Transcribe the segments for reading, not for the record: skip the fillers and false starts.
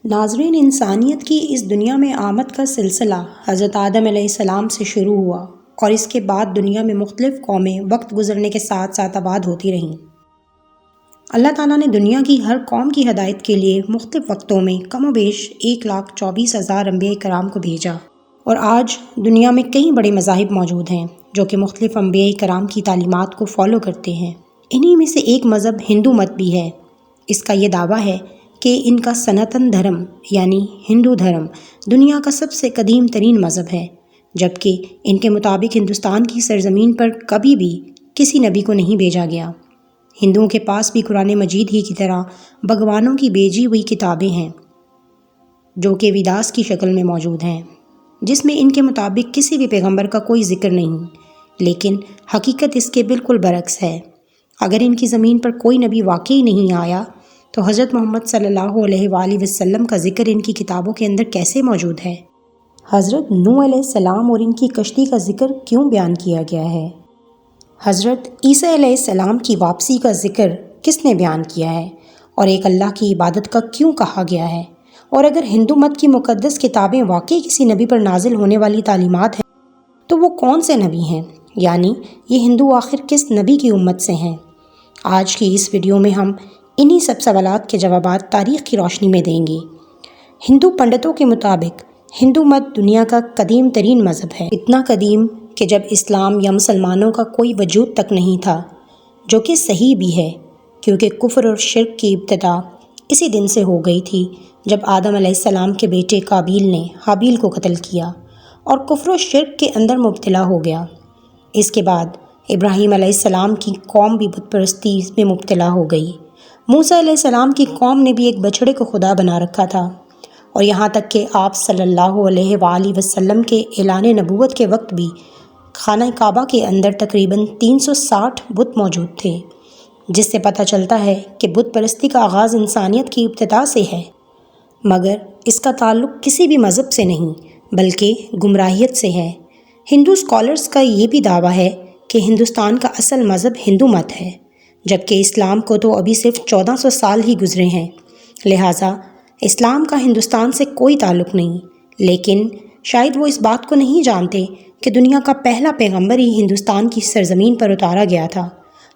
ناظرین، انسانیت کی اس دنیا میں آمد کا سلسلہ حضرت آدم علیہ السلام سے شروع ہوا اور اس کے بعد دنیا میں مختلف قومیں وقت گزرنے کے ساتھ ساتھ آباد ہوتی رہیں۔ اللہ تعالیٰ نے دنیا کی ہر قوم کی ہدایت کے لیے مختلف وقتوں میں کم و بیش 1,24,000 انبیاء کرام کو بھیجا، اور آج دنیا میں کئی بڑے مذاہب موجود ہیں جو کہ مختلف انبیاء کرام کی تعلیمات کو فالو کرتے ہیں۔ انہی میں سے ایک مذہب ہندو مت بھی ہے۔ اس کا یہ دعویٰ ہے کہ ان کا سناتن دھرم یعنی ہندو دھرم دنیا کا سب سے قدیم ترین مذہب ہے، جبکہ ان کے مطابق ہندوستان کی سرزمین پر کبھی بھی کسی نبی کو نہیں بھیجا گیا۔ ہندوؤں کے پاس بھی قرآن مجید ہی کی طرح بھگوانوں کی بھیجی ہوئی کتابیں ہیں جو کہ ویداس کی شکل میں موجود ہیں، جس میں ان کے مطابق کسی بھی پیغمبر کا کوئی ذکر نہیں، لیکن حقیقت اس کے بالکل برعکس ہے۔ اگر ان کی زمین پر کوئی نبی واقعی نہیں آیا تو حضرت محمد صلی اللہ علیہ وآلہ وسلم کا ذکر ان کی کتابوں کے اندر کیسے موجود ہے؟ حضرت نوح علیہ السلام اور ان کی کشتی کا ذکر کیوں بیان کیا گیا ہے؟ حضرت عیسیٰ علیہ السلام کی واپسی کا ذکر کس نے بیان کیا ہے اور ایک اللہ کی عبادت کا کیوں کہا گیا ہے؟ اور اگر ہندو مت کی مقدس کتابیں واقعی کسی نبی پر نازل ہونے والی تعلیمات ہیں تو وہ کون سے نبی ہیں؟ یعنی یہ ہندو آخر کس نبی کی امت سے ہیں؟ آج کی اس ویڈیو میں ہم انہی سب سوالات کے جوابات تاریخ کی روشنی میں دیں گے۔ ہندو پنڈتوں کے مطابق ہندو مت دنیا کا قدیم ترین مذہب ہے، اتنا قدیم کہ جب اسلام یا مسلمانوں کا کوئی وجود تک نہیں تھا، جو کہ صحیح بھی ہے کیونکہ کفر اور شرک کی ابتدا اسی دن سے ہو گئی تھی جب آدم علیہ السلام کے بیٹے قابیل نے حابیل کو قتل کیا اور کفر و شرک کے اندر مبتلا ہو گیا۔ اس کے بعد ابراہیم علیہ السلام کی قوم بھی بت پرستی میں مبتلا ہو گئی۔ موسیٰ علیہ السلام کی قوم نے بھی ایک بچڑے کو خدا بنا رکھا تھا، اور یہاں تک کہ آپ صلی اللہ علیہ وآلہ وسلم کے اعلان نبوت کے وقت بھی خانہ کعبہ کے اندر تقریباً 360 بت موجود تھے، جس سے پتہ چلتا ہے کہ بت پرستی کا آغاز انسانیت کی ابتدا سے ہے، مگر اس کا تعلق کسی بھی مذہب سے نہیں بلکہ گمراہیت سے ہے۔ ہندو اسکالرز کا یہ بھی دعویٰ ہے کہ ہندوستان کا اصل مذہب ہندو مت ہے، جبکہ اسلام کو تو ابھی صرف 1400 سال ہی گزرے ہیں، لہٰذا اسلام کا ہندوستان سے کوئی تعلق نہیں۔ لیکن شاید وہ اس بات کو نہیں جانتے کہ دنیا کا پہلا پیغمبر ہی ہندوستان کی سرزمین پر اتارا گیا تھا۔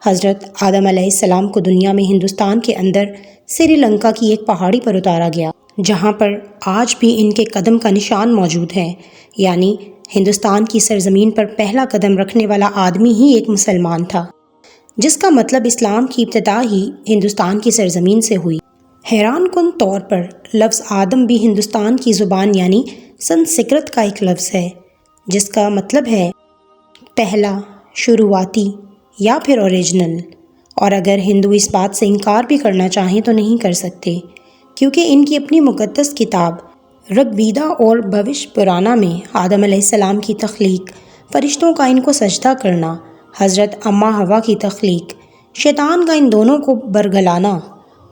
حضرت آدم علیہ السلام کو دنیا میں ہندوستان کے اندر سری لنکا کی ایک پہاڑی پر اتارا گیا، جہاں پر آج بھی ان کے قدم کا نشان موجود ہے، یعنی ہندوستان کی سرزمین پر پہلا قدم رکھنے والا آدمی ہی ایک مسلمان تھا، جس کا مطلب اسلام کی ابتدا ہی ہندوستان کی سرزمین سے ہوئی۔ حیران کن طور پر لفظ آدم بھی ہندوستان کی زبان یعنی سنسکرت کا ایک لفظ ہے، جس کا مطلب ہے پہلا، شروعاتی یا پھر اوریجنل، اور اگر ہندو اس بات سے انکار بھی کرنا چاہیں تو نہیں کر سکتے، کیونکہ ان کی اپنی مقدس کتاب رگ ویدا اور بھوش پرانا میں آدم علیہ السلام کی تخلیق، فرشتوں کا ان کو سجدہ کرنا، حضرت اماں حوا کی تخلیق، شیطان کا ان دونوں کو برگلانا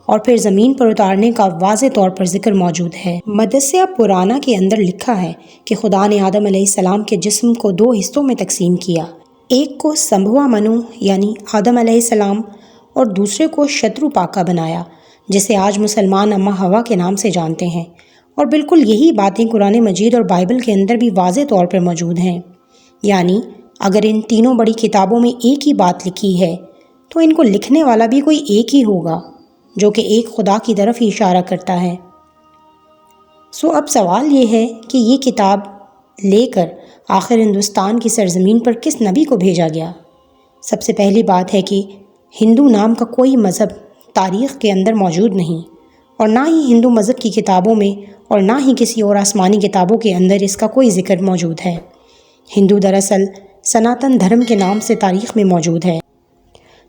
اور پھر زمین پر اتارنے کا واضح طور پر ذکر موجود ہے۔ مدثیہ پرانا کے اندر لکھا ہے کہ خدا نے آدم علیہ السلام کے جسم کو 2 حصوں میں تقسیم کیا، ایک کو سمبھوا منو یعنی آدم علیہ السلام اور دوسرے کو شترو پاکا بنایا، جسے آج مسلمان اماں حوا کے نام سے جانتے ہیں، اور بالکل یہی باتیں قرآن مجید اور بائبل کے اندر بھی واضح طور پر موجود ہیں۔ یعنی اگر ان تینوں بڑی کتابوں میں ایک ہی بات لکھی ہے تو ان کو لکھنے والا بھی کوئی ایک ہی ہوگا، جو کہ ایک خدا کی طرف ہی اشارہ کرتا ہے۔ اب سوال یہ ہے کہ یہ کتاب لے کر آخر ہندوستان کی سرزمین پر کس نبی کو بھیجا گیا؟ سب سے پہلی بات ہے کہ ہندو نام کا کوئی مذہب تاریخ کے اندر موجود نہیں، اور نہ ہی ہندو مذہب کی کتابوں میں اور نہ ہی کسی اور آسمانی کتابوں کے اندر اس کا کوئی ذکر موجود ہے۔ ہندو دراصل سناتن دھرم کے نام سے تاریخ میں موجود ہے،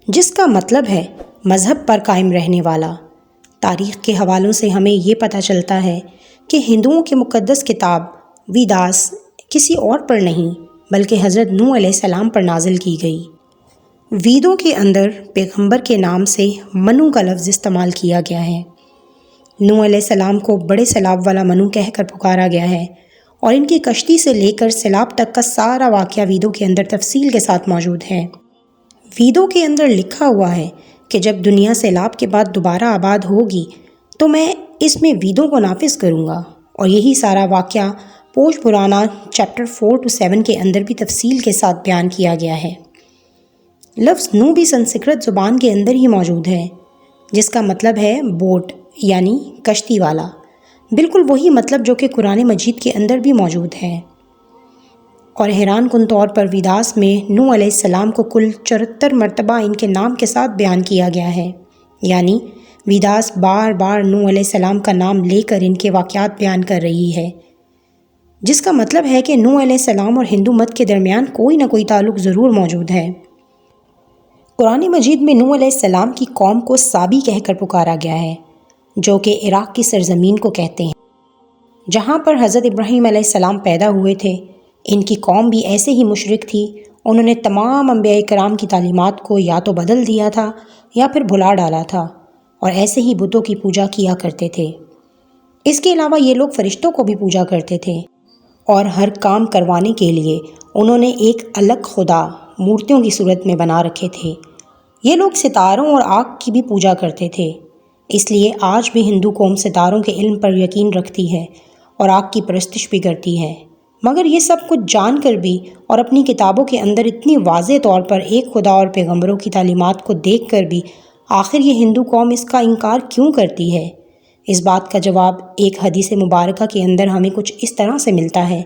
جس کا مطلب ہے مذہب پر قائم رہنے والا۔ تاریخ کے حوالوں سے ہمیں یہ پتہ چلتا ہے کہ ہندوؤں کی مقدس کتاب ویداس کسی اور پر نہیں بلکہ حضرت نوح علیہ السلام پر نازل کی گئی۔ ویدوں کے اندر پیغمبر کے نام سے منو کا لفظ استعمال کیا گیا ہے۔ نوح علیہ السلام کو بڑے سیلاب والا منو کہہ کر پکارا گیا ہے، اور ان کی کشتی سے لے کر سیلاب تک کا سارا واقعہ ویدوں کے اندر تفصیل کے ساتھ موجود ہے۔ ویدوں کے اندر لکھا ہوا ہے کہ جب دنیا سیلاب کے بعد دوبارہ آباد ہوگی تو میں اس میں ویدوں کو نافذ کروں گا، اور یہی سارا واقعہ پوش پرانا چیپٹر 4 to 7 کے اندر بھی تفصیل کے ساتھ بیان کیا گیا ہے۔ لفظ نو بھی سنسکرت زبان کے اندر ہی موجود ہے، جس کا مطلب ہے بوٹ یعنی کشتی والا، بالکل وہی مطلب جو کہ قرآن مجید کے اندر بھی موجود ہے۔ اور حیران کن طور پر ویداس میں نوح علیہ السلام کو کل 74 مرتبہ ان کے نام کے ساتھ بیان کیا گیا ہے، یعنی ویداس بار بار نوح علیہ السلام کا نام لے کر ان کے واقعات بیان کر رہی ہے، جس کا مطلب ہے کہ نوح علیہ السلام اور ہندو مت کے درمیان کوئی نہ کوئی تعلق ضرور موجود ہے۔ قرآن مجید میں نوح علیہ السلام کی قوم کو سابی کہہ کر پکارا گیا ہے، جو کہ عراق کی سرزمین کو کہتے ہیں، جہاں پر حضرت ابراہیم علیہ السلام پیدا ہوئے تھے۔ ان کی قوم بھی ایسے ہی مشرک تھی، انہوں نے تمام انبیاء کرام کی تعلیمات کو یا تو بدل دیا تھا یا پھر بھلا ڈالا تھا، اور ایسے ہی بتوں کی پوجا کیا کرتے تھے۔ اس کے علاوہ یہ لوگ فرشتوں کو بھی پوجا کرتے تھے، اور ہر کام کروانے کے لیے انہوں نے ایک الگ خدا مورتیوں کی صورت میں بنا رکھے تھے۔ یہ لوگ ستاروں اور آگ کی بھی پوجا کرتے تھے، اس لیے آج بھی ہندو قوم ستاروں کے علم پر یقین رکھتی ہے اور آگ کی پرستش بھی کرتی ہے، مگر یہ سب کچھ جان کر بھی اور اپنی کتابوں کے اندر اتنی واضح طور پر ایک خدا اور پیغمبروں کی تعلیمات کو دیکھ کر بھی آخر یہ ہندو قوم اس کا انکار کیوں کرتی ہے؟ اس بات کا جواب ایک حدیث مبارکہ کے اندر ہمیں کچھ اس طرح سے ملتا ہے،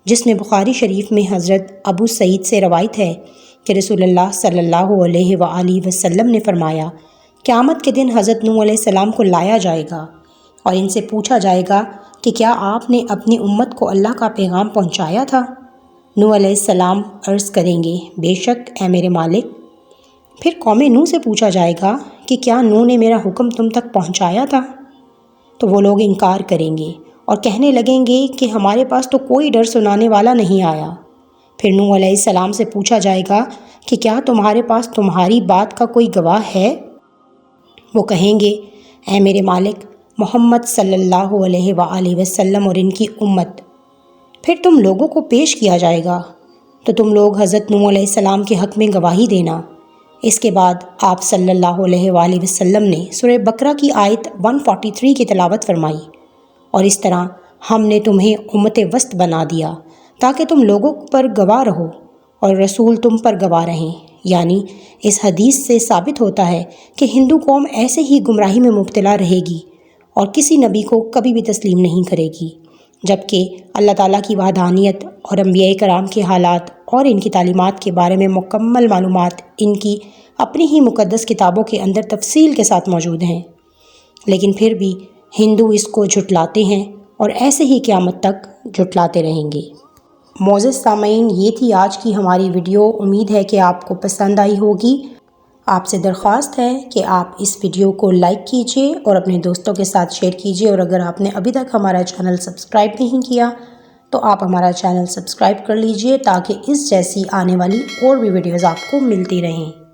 جس میں بخاری شریف میں حضرت ابو سعید سے روایت ہے کہ رسول اللہ صلی اللہ علیہ وآلہ وسلم نے فرمایا، قیامت کے دن حضرت نوح علیہ السلام کو لایا جائے گا اور ان سے پوچھا جائے گا کہ کیا آپ نے اپنی امت کو اللہ کا پیغام پہنچایا تھا؟ نوح علیہ السلام عرض کریں گے، بے شک اے میرے مالک۔ پھر قوم نوح سے پوچھا جائے گا کہ کیا نوح نے میرا حکم تم تک پہنچایا تھا؟ تو وہ لوگ انکار کریں گے اور کہنے لگیں گے کہ ہمارے پاس تو کوئی ڈر سنانے والا نہیں آیا۔ پھر نوح علیہ السلام سے پوچھا جائے گا کہ کیا تمہارے پاس تمہاری بات کا کوئی گواہ ہے؟ وہ کہیں گے، اے میرے مالک، محمد صلی اللہ علیہ وآلہ وسلم اور ان کی امت۔ پھر تم لوگوں کو پیش کیا جائے گا تو تم لوگ حضرت نوح علیہ السلام کے حق میں گواہی دینا۔ اس کے بعد آپ صلی اللہ علیہ وآلہ وسلم نے سورہ بقرہ کی آیت 143 کی تلاوت فرمائی، اور اس طرح ہم نے تمہیں امت وسط بنا دیا تاکہ تم لوگوں پر گواہ رہو اور رسول تم پر گواہ رہیں۔ یعنی اس حدیث سے ثابت ہوتا ہے کہ ہندو قوم ایسے ہی گمراہی میں مبتلا رہے گی اور کسی نبی کو کبھی بھی تسلیم نہیں کرے گی، جبکہ اللہ تعالیٰ کی وحدانیت اور انبیاء کرام کے حالات اور ان کی تعلیمات کے بارے میں مکمل معلومات ان کی اپنی ہی مقدس کتابوں کے اندر تفصیل کے ساتھ موجود ہیں، لیکن پھر بھی ہندو اس کو جھٹلاتے ہیں اور ایسے ہی قیامت تک جھٹلاتے رہیں گے۔ معزز سامعین، یہ تھی آج کی ہماری ویڈیو، امید ہے کہ آپ کو پسند آئی ہوگی۔ آپ سے درخواست ہے کہ آپ اس ویڈیو کو لائک کیجئے اور اپنے دوستوں کے ساتھ شیئر کیجئے، اور اگر آپ نے ابھی تک ہمارا چینل سبسکرائب نہیں کیا تو آپ ہمارا چینل سبسکرائب کر لیجئے تاکہ اس جیسی آنے والی اور بھی ویڈیوز آپ کو ملتی رہیں۔